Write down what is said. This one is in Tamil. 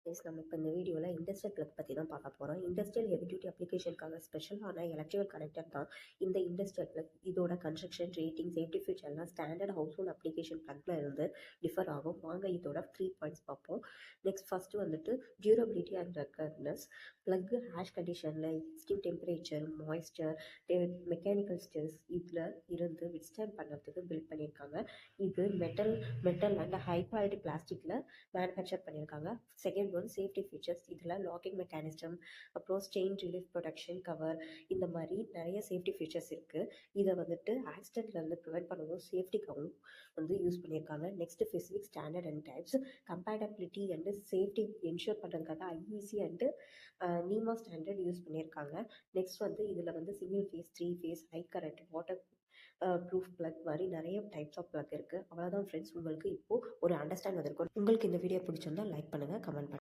நம்ம இப்போ இந்த வீடியோவில் இண்டஸ்ட்ரியல் ப்ளக் பற்றி தான் பார்க்க போகிறோம். இண்டஸ்ட்ரியல் ஹெவி டியூட்டி அப்ளிகேஷனுக்காக ஸ்பெஷலான எலக்ட்ரிக்கல் கனெக்டர் தான் இந்த இண்டஸ்ட்ரியல் ப்ளக். இதோட கன்ஸ்ட்ரக்ஷன் ரேட்டிங் சேஃப்டி ஃபீச்சர்லாம் ஸ்டாண்டர்ட் ஹவுஸ் ஹோல்ட் அப்ளிகேஷன் ப்ளக்ல இருந்து டிஃபர் ஆகும். வாங்க இதோட 3 பாயிண்ட்ஸ் பார்ப்போம். நெக்ஸ்ட் ஃபஸ்ட்டு வந்துட்டு durability and ruggedness. Plug harsh கண்டிஷனில் extreme temperature, moisture, mechanical stress இதில் இருந்து வித்ஸ்டாண்ட் பண்ணுறதுக்கு பில்ட் பண்ணியிருக்காங்க. இது மெட்டல் அண்ட் ஹை குவாலிட்டி பிளாஸ்டிக்கில் மேனுஃபேக்சர் பண்ணியிருக்காங்க. Second one safety features. இதில் லாக்கிங் மெக்கானிசம், அப்புறம் ஸ்டெயின் ரிலீஃப் ப்ரொடெக்ஷன் கவர், இந்த மாதிரி நிறைய சேஃப்டி ஃபீச்சர்ஸ் இருக்குது. இதை வந்துட்டு ஆக்சிடென்ட்லேருந்து ப்ரிவெண்ட் பண்ணவும் சேஃப்டிக்காகவும் யூஸ் பண்ணியிருக்காங்க. Next specific standard and types, compatibility and safety ensure பண்ணுறதுக்காக IEC and NEMA standard use பண்ணியிருக்காங்க. நெக்ஸ்ட் இதில் single phase, 3 phase, high current, water proof plug மாதிரி நிறைய டைப்ஸ் ஆஃப் ப்ளக் இருக்குது. அவ்வளோதான் ஃப்ரெண்ட்ஸ், உங்களுக்கு இப்போது ஒரு அண்டர்ஸ்டாண்ட் வந்திருக்கும். உங்களுக்கு இந்த வீடியோ பிடிச்சிருந்தா லைக் பண்ணுங்கள், கமெண்ட் பண்ணுங்கள்.